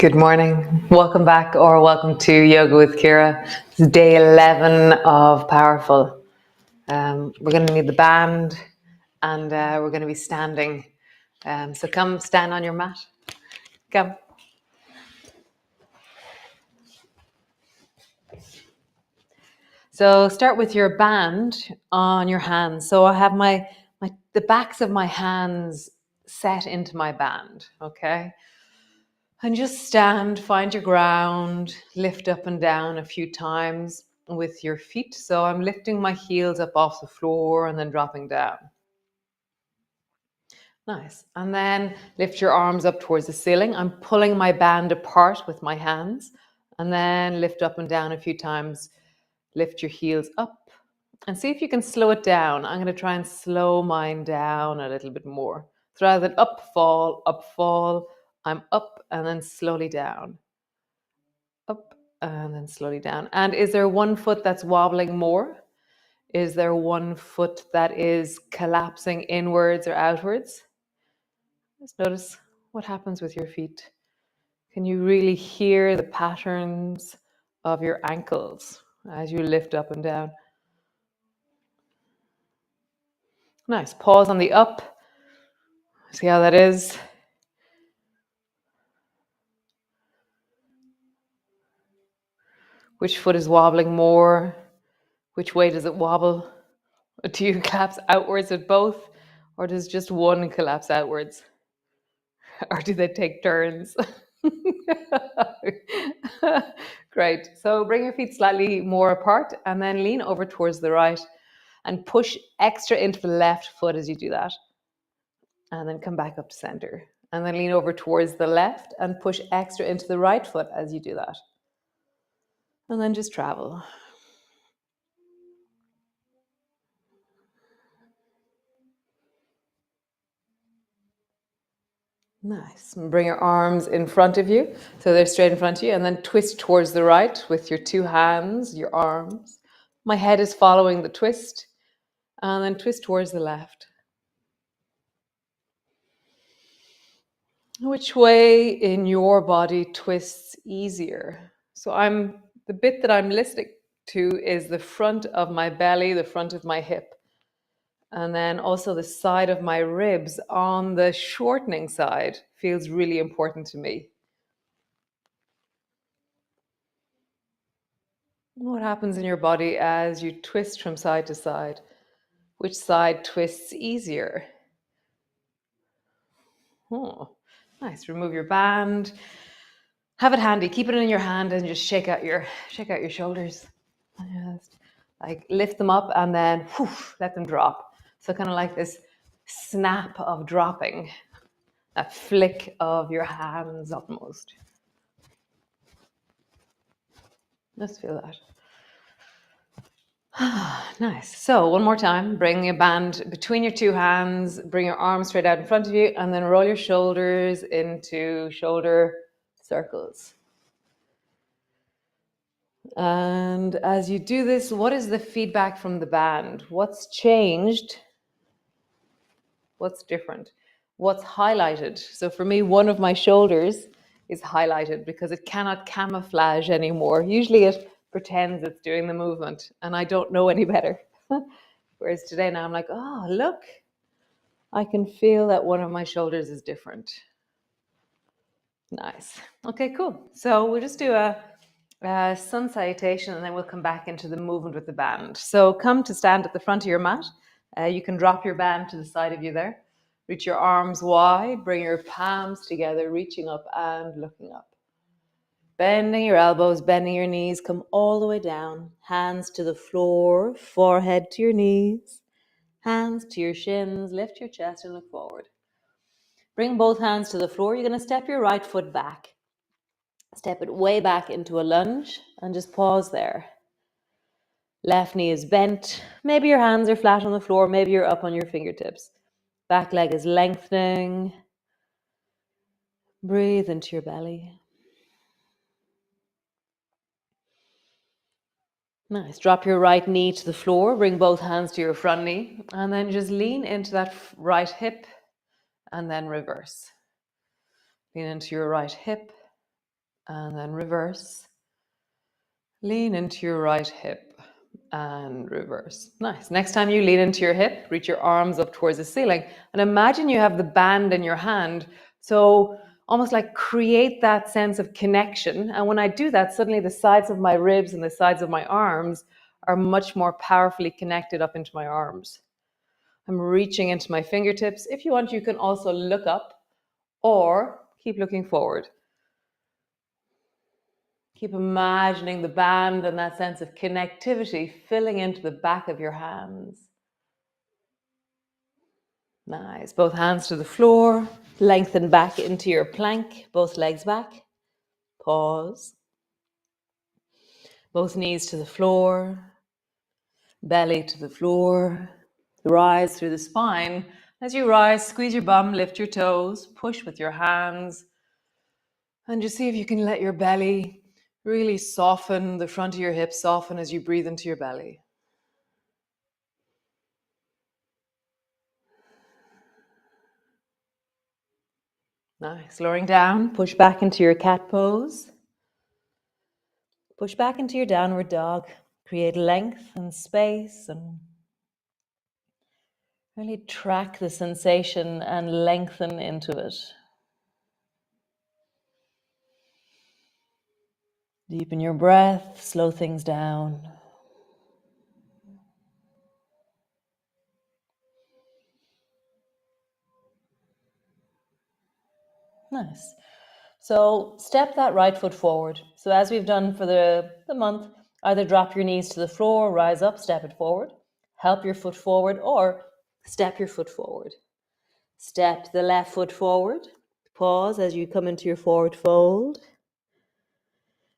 Good morning. Welcome back or welcome to Yoga with Ciara. This is day 11 of Powerful. We're going to need the band and we're going to be standing. So come stand on your mat. Come. So start with your band on your hands. So I have the backs of my hands set into my band, okay? And just stand, find your ground, lift up and down a few times with your feet. So I'm lifting my heels up off the floor and then dropping down. Nice. And then lift your arms up towards the ceiling. I'm pulling my band apart with my hands and then lift up and down a few times. Lift your heels up and see if you can slow it down. I'm going to try and slow mine down a little bit more. So rather than up, fall, I'm up and then slowly down. Up and then slowly down. And is there one foot that's wobbling more? Is there one foot that is collapsing inwards or outwards? Just notice what happens with your feet. Can you really hear the patterns of your ankles as you lift up and down? Nice. Pause on the up. See how that is. Which foot is wobbling more? Which way does it wobble? Do you collapse outwards at both? Or does just one collapse outwards? Or do they take turns? Great. So bring your feet slightly more apart and then lean over towards the right and push extra into the left foot as you do that. And then come back up to center. And then lean over towards the left and push extra into the right foot as you do that. And then just travel. Nice. And bring your arms in front of you. So they're straight in front of you. And then twist towards the right with your two hands, your arms. My head is following the twist. And then twist towards the left. Which way in your body twists easier? So the bit that I'm listening to is the front of my belly, the front of my hip. And then also the side of my ribs on the shortening side feels really important to me. What happens in your body as you twist from side to side? Which side twists easier? Oh, nice. Remove your band. Have it handy. Keep it in your hand and just shake out your shoulders. Just like lift them up and then let them drop. So kind of like this snap of dropping, that flick of your hands almost. Just feel that. Nice. So one more time, bring your band between your two hands, bring your arms straight out in front of you, and then roll your shoulders into shoulder circles. And as you do this, what is the feedback from the band? What's changed? What's different? What's highlighted? So for me, one of my shoulders is highlighted because it cannot camouflage anymore. Usually it pretends it's doing the movement and I don't know any better. Whereas today now I'm like, oh, look, I can feel that one of my shoulders is different. Nice. Okay, cool. So we'll just do a sun salutation and then we'll come back into the movement with the band. So come to stand at the front of your mat. You can drop your band to the side of you there. Reach your arms wide, bring your palms together, reaching up and looking up. Bending your elbows, bending your knees, come all the way down. Hands to the floor, forehead to your knees. Hands to your shins, lift your chest and look forward. Bring both hands to the floor. You're going to step your right foot back. Step it way back into a lunge and just pause there. Left knee is bent. Maybe your hands are flat on the floor. Maybe you're up on your fingertips. Back leg is lengthening. Breathe into your belly. Nice. Drop your right knee to the floor. Bring both hands to your front knee. And then just lean into that right hip and then reverse. Lean into your right hip And then reverse. Lean into your right hip and reverse. Nice. Next time you lean into your hip, reach your arms up towards the ceiling and imagine you have the band in your hand. So almost like create that sense of connection. And when I do that, suddenly the sides of my ribs and the sides of my arms are much more powerfully connected up into my arms. I'm reaching into my fingertips. If you want, you can also look up or keep looking forward. Keep imagining the band and that sense of connectivity filling into the back of your hands. Nice. Both hands to the floor. Lengthen back into your plank. Both legs back. Pause. Both knees to the floor. Belly to the floor. Rise through the spine. As you rise, squeeze your bum, lift your toes, push with your hands. And just see if you can let your belly really soften, the front of your hips soften as you breathe into your belly. Nice. Lowering down, push back into your cat pose. Push back into your downward dog. Create length and space and really track the sensation and lengthen into it. Deepen your breath, slow things down. Nice. So step that right foot forward. So as we've done for the month, either drop your knees to the floor, rise up, step it forward, help your foot forward, or step your foot forward. Step the left foot forward. Pause as you come into your forward fold.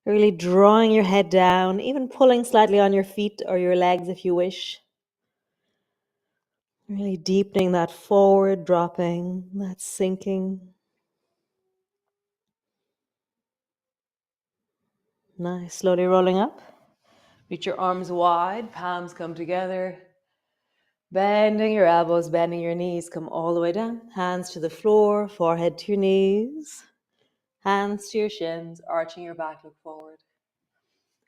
Really drawing your head down, even pulling slightly on your feet or your legs if you wish. Really deepening that forward dropping, that sinking. Nice. Slowly rolling up. Reach your arms wide, palms come together. Bending your elbows, bending your knees, come all the way down. Hands to the floor, forehead to your knees. Hands to your shins, arching your back, look forward.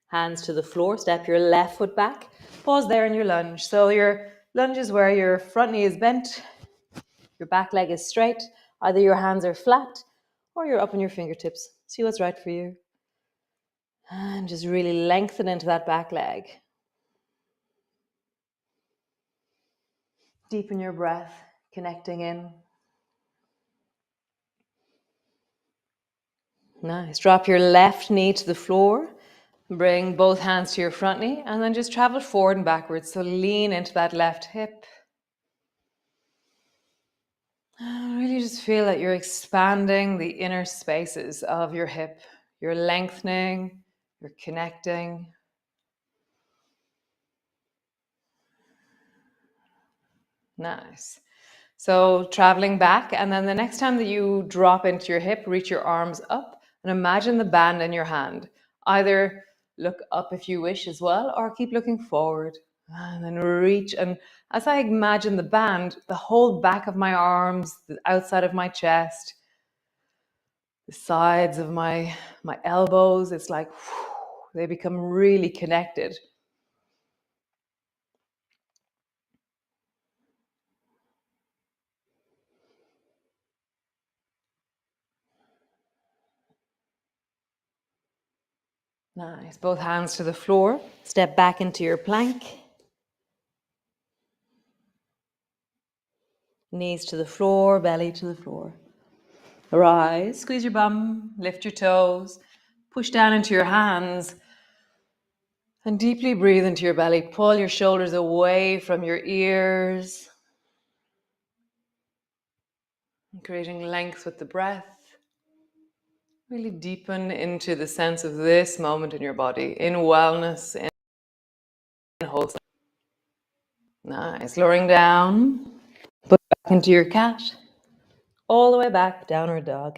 Hands to the floor, step your left foot back. Pause there in your lunge. So your lunge is where your front knee is bent, your back leg is straight. Either your hands are flat or you're up on your fingertips. See what's right for you. And just really lengthen into that back leg. Deepen your breath, connecting in. Nice. Drop your left knee to the floor. Bring both hands to your front knee and then just travel forward and backwards. So lean into that left hip. Really just feel that you're expanding the inner spaces of your hip. You're lengthening, you're connecting. Nice. So traveling back, and then the next time that you drop into your hip, reach your arms up and imagine the band in your hand. Either look up if you wish as well, or keep looking forward. And then reach. And as I imagine the band, the whole back of my arms, the outside of my chest, the sides of my elbows, it's like they become really connected. Nice. Both hands to the floor. Step back into your plank. Knees to the floor, belly to the floor. Rise, squeeze your bum, lift your toes, push down into your hands, and deeply breathe into your belly. Pull your shoulders away from your ears, creating length with the breath. Really deepen into the sense of this moment in your body, in wellness, in wholeness. Nice. Lowering down, put back into your cat, all the way back, downward dog.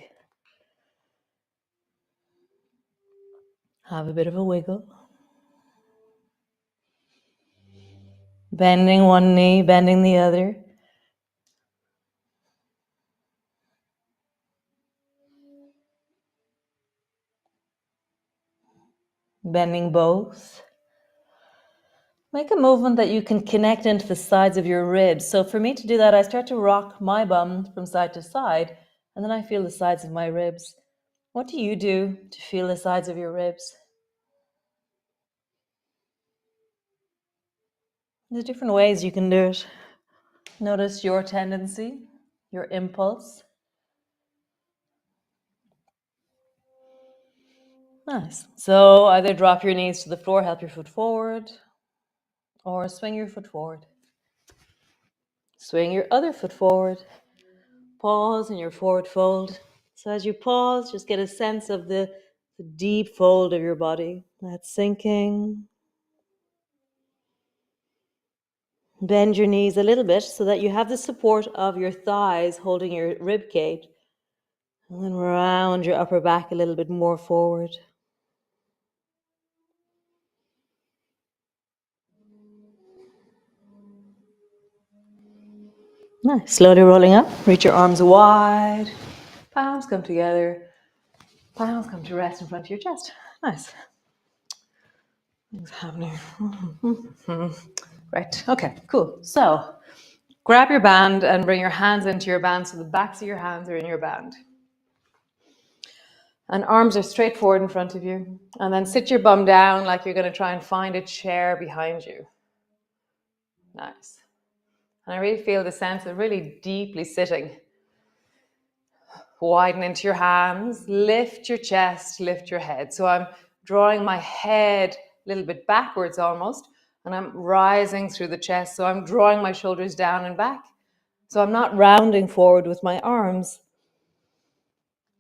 Have a bit of a wiggle. Bending one knee, bending the other. Bending both. Make a movement that you can connect into the sides of your ribs. So for me to do that, I start to rock my bum from side to side, and then I feel the sides of my ribs. What do you do to feel the sides of your ribs? There's different ways you can do it. Notice your tendency, your impulse. Nice. So either drop your knees to the floor, help your foot forward, or swing your foot forward. Swing your other foot forward. Pause in your forward fold. So as you pause, just get a sense of the deep fold of your body. That's sinking. Bend your knees a little bit so that you have the support of your thighs holding your rib cage. And then round your upper back a little bit more forward. Nice. Slowly rolling up. Reach your arms wide. Palms come together. Palms come to rest in front of your chest. Nice. Things happening. Right. Okay, cool. So grab your band and bring your hands into your band so the backs of your hands are in your band. And arms are straight forward in front of you. And then sit your bum down like you're going to try and find a chair behind you. Nice. And I really feel the sense of really deeply sitting. Widen into your hands, lift your chest, lift your head. So I'm drawing my head a little bit backwards almost, and I'm rising through the chest. So I'm drawing my shoulders down and back. So I'm not rounding forward with my arms.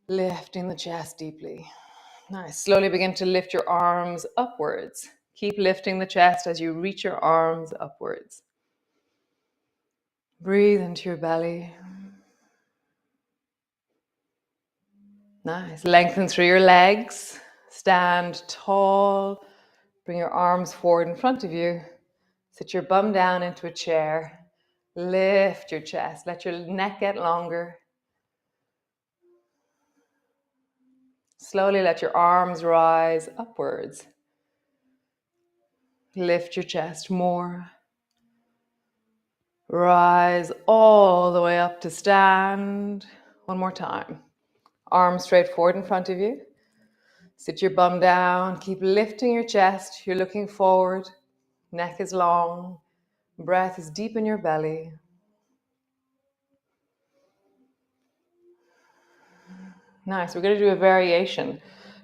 Lifting the chest deeply. Nice. Slowly begin to lift your arms upwards. Keep lifting the chest as you reach your arms upwards. Breathe into your belly. Nice. Lengthen through your legs. Stand tall. Bring your arms forward in front of you. Sit your bum down into a chair. Lift your chest. Let your neck get longer. Slowly let your arms rise upwards. Lift your chest more. Rise all the way up to stand. One more time. Arms straight forward in front of you. Sit your bum down. Keep lifting your chest. You're looking forward. Neck is long. Breath is deep in your belly. Nice. We're going to do a variation.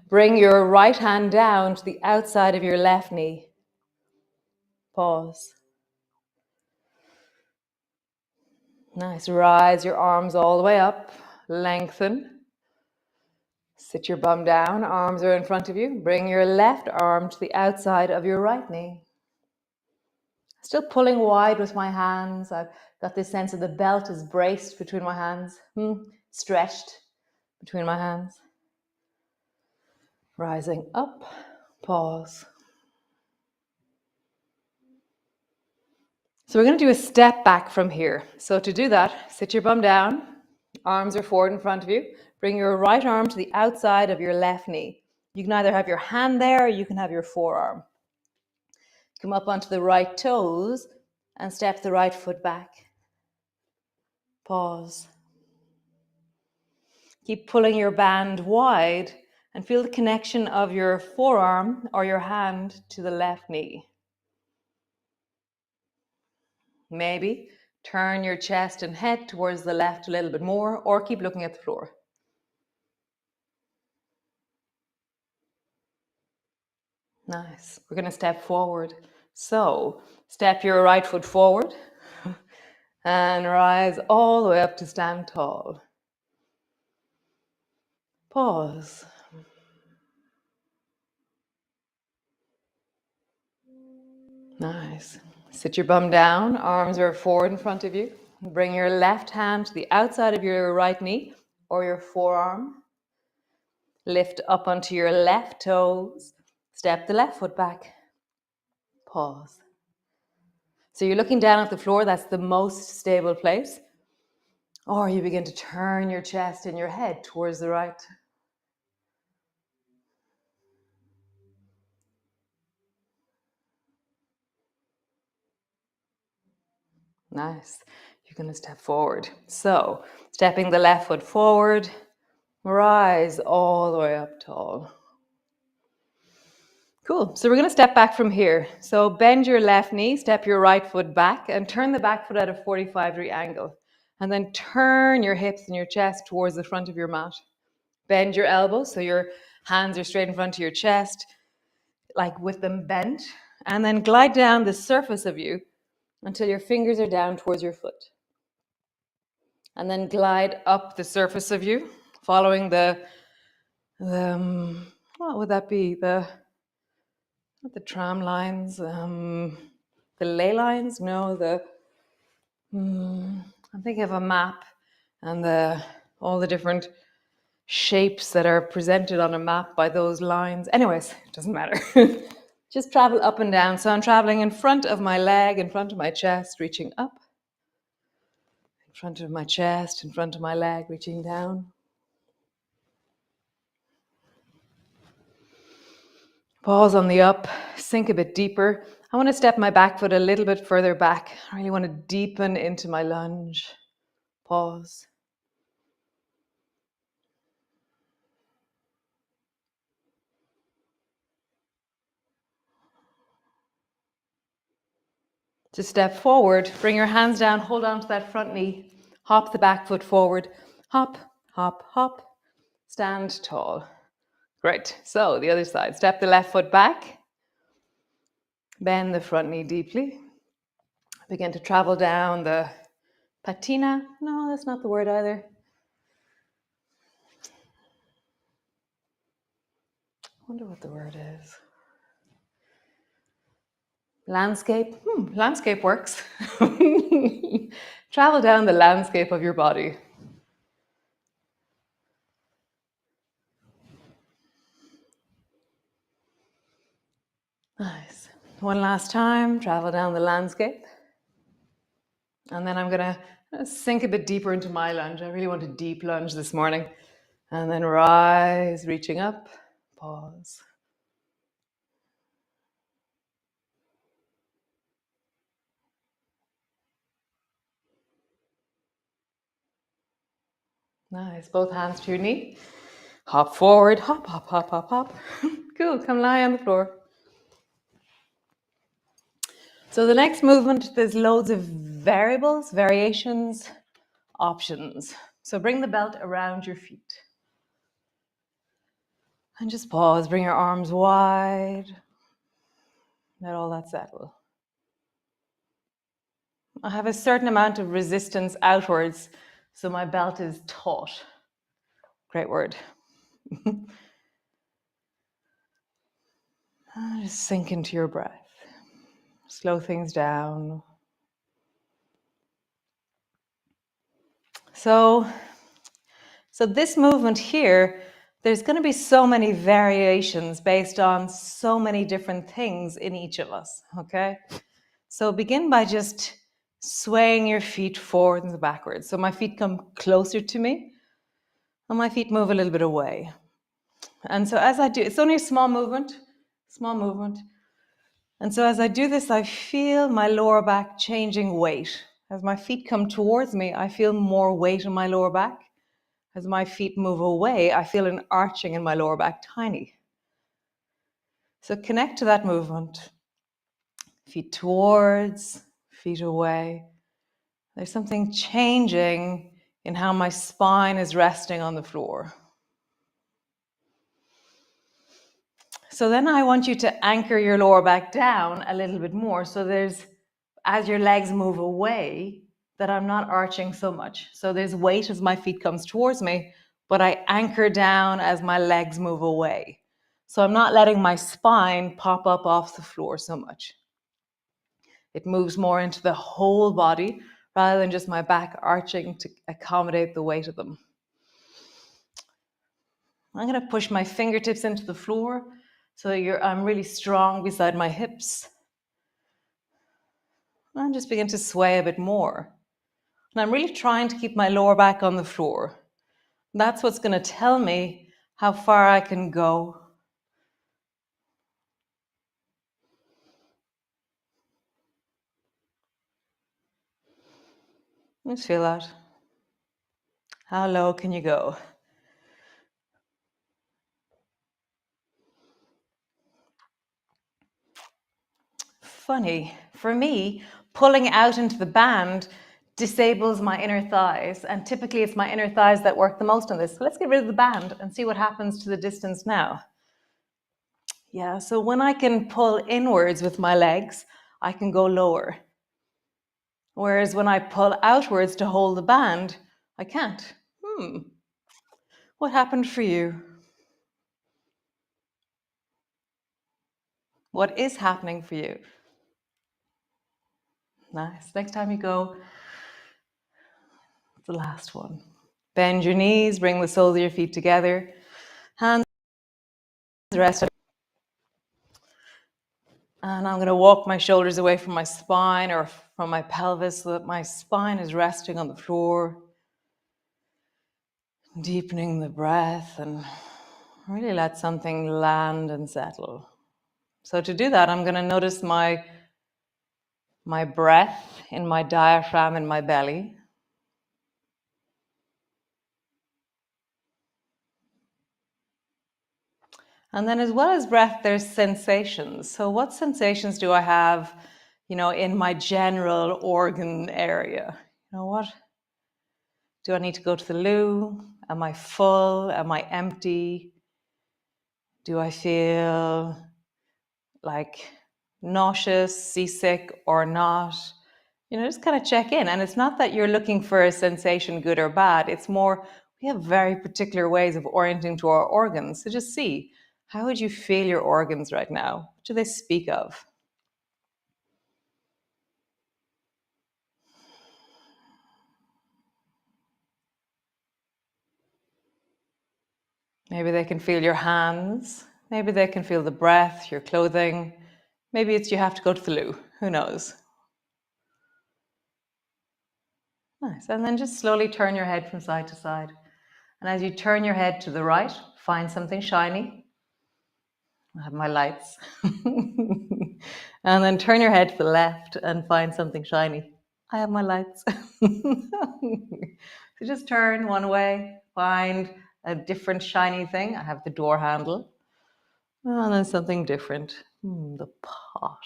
Bring your right hand down to the outside of your left knee. Pause. Nice. Rise your arms all the way up. Lengthen. Sit your bum down. Arms are in front of you. Bring your left arm to the outside of your right knee. Still pulling wide with my hands. I've got this sense of the belt is braced between my hands. Stretched between my hands. Rising up. Pause. So we're going to do a step back from here. So to do that, sit your bum down. Arms are forward in front of you. Bring your right arm to the outside of your left knee. You can either have your hand there or you can have your forearm. Come up onto the right toes and step the right foot back. Pause. Keep pulling your band wide and feel the connection of your forearm or your hand to the left knee. Maybe turn your chest and head towards the left a little bit more, or keep looking at the floor. Nice. We're going to step forward. So step your right foot forward and rise all the way up to stand tall. Pause. Nice. Sit your bum down. Arms are forward in front of you. Bring your left hand to the outside of your right knee or your forearm. Lift up onto your left toes. Step the left foot back. Pause. So you're looking down at the floor. That's the most stable place. Or you begin to turn your chest and your head towards the right. Nice. You're going to step forward. So, stepping the left foot forward, rise all the way up tall. Cool. So we're going to step back from here. So bend your left knee, step your right foot back, and turn the back foot at a 45-degree angle. And then turn your hips and your chest towards the front of your mat. Bend your elbows so your hands are straight in front of your chest, like with them bent. And then glide down the surface of you until your fingers are down towards your foot. And then glide up the surface of you, following what would that be? Not the tram lines, the ley lines? No, I'm thinking of a map and all the different shapes that are presented on a map by those lines. Anyways, it doesn't matter. Just travel up and down. So I'm traveling in front of my leg, in front of my chest, reaching up. In front of my chest, in front of my leg, reaching down. Pause on the up, sink a bit deeper. I want to step my back foot a little bit further back. I really want to deepen into my lunge. Pause. To step forward, bring your hands down, hold on to that front knee, hop the back foot forward, hop, hop, hop, stand tall. Great. So the other side, step the left foot back, bend the front knee deeply, begin to travel down the patina. No, that's not the word either. I wonder what the word is. Landscape. Landscape works. Travel down the landscape of your body. Nice. One last time, travel down the landscape. And then I'm going to sink a bit deeper into my lunge. I really want a deep lunge this morning. And then rise, reaching up, pause. Nice. Both hands to your knee. Hop forward, hop, hop, hop, hop, hop. Cool. Come lie on the floor. So the next movement, there's loads of variables, variations, options. So bring the belt around your feet. And just pause. Bring your arms wide. Let all that settle. I have a certain amount of resistance outwards, so my belt is taut. Great word. Just sink into your breath. Slow things down. So this movement here, there's going to be so many variations based on so many different things in each of us, okay? So begin by just swaying your feet forward and backwards. So my feet come closer to me, and my feet move a little bit away. And so as I do, it's only a small movement. And so as I do this, I feel my lower back changing weight. As my feet come towards me, I feel more weight in my lower back. As my feet move away, I feel an arching in my lower back, tiny. So connect to that movement. Feet towards, feet away. There's something changing in how my spine is resting on the floor. So then I want you to anchor your lower back down a little bit more. So as your legs move away, that I'm not arching so much. So there's weight as my feet comes towards me, but I anchor down as my legs move away. So I'm not letting my spine pop up off the floor so much. It moves more into the whole body rather than just my back arching to accommodate the weight of them. I'm going to push my fingertips into the floor so I'm really strong beside my hips. And just begin to sway a bit more. And I'm really trying to keep my lower back on the floor. That's what's going to tell me how far I can go. Just feel that. How low can you go? Funny, for me, pulling out into the band disables my inner thighs, and typically it's my inner thighs that work the most on this. So let's get rid of the band and see what happens to the distance now. Yeah, so when I can pull inwards with my legs, I can go lower. Whereas when I pull outwards to hold the band, I can't. What happened for you? What is happening for you? Nice. Next time you go, it's the last one. Bend your knees, bring the soles of your feet together. Hands rest. And I'm going to walk my shoulders away from my spine or from my pelvis so that my spine is resting on the floor. Deepening the breath and really let something land and settle. So to do that, I'm going to notice my breath in my diaphragm in my belly. And then as well as breath, there's sensations. So what sensations do I have, in my general organ area? What? Do I need to go to the loo? Am I full? Am I empty? Do I feel like nauseous, seasick, or not? Just kind of check in. And it's not that you're looking for a sensation, good or bad. It's more, we have very particular ways of orienting to our organs. So just see, how would you feel your organs right now? What do they speak of? Maybe they can feel your hands. Maybe they can feel the breath, your clothing. Maybe it's you have to go to the loo. Who knows? Nice. And then just slowly turn your head from side to side. And as you turn your head to the right, find something shiny. I have my lights. And then turn your head to the left and find something shiny. I have my lights. So just turn one way, find a different shiny thing. I have the door handle. And then something different. The pot.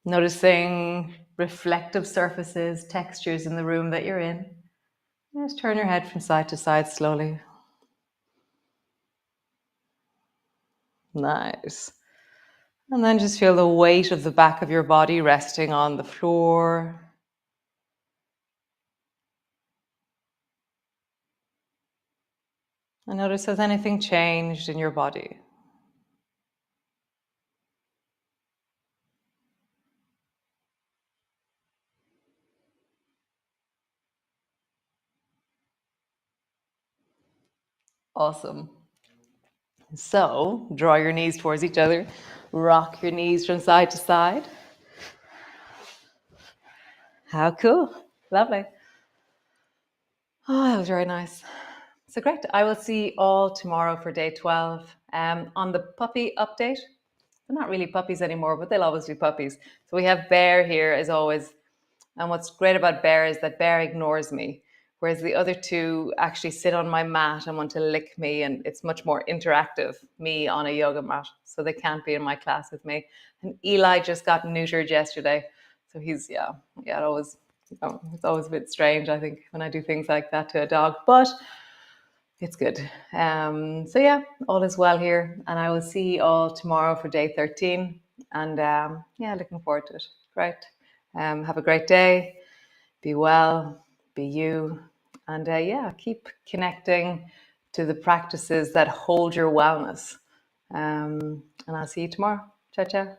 Noticing reflective surfaces, textures in the room that you're in. Just turn your head from side to side slowly. Nice. And then just feel the weight of the back of your body resting on the floor. And notice, has anything changed in your body? Awesome. So draw your knees towards each other. Rock your knees from side to side. How cool. Lovely. Oh, that was very nice. So great. I will see you all tomorrow for day 12. On the puppy update, they're not really puppies anymore, but they'll always be puppies. So we have Bear here as always. And what's great about Bear is that Bear ignores me, whereas the other two actually sit on my mat and want to lick me, and it's much more interactive, me on a yoga mat. So they can't be in my class with me. And Eli just got neutered yesterday. So he's, it always, it's always a bit strange, I think, when I do things like that to a dog. But it's good. So yeah, all is well here, and I will see you all tomorrow for day 13. And looking forward to it. Great. Have a great day. Be well. Be you. And keep connecting to the practices that hold your wellness. And I'll see you tomorrow. Ciao, ciao.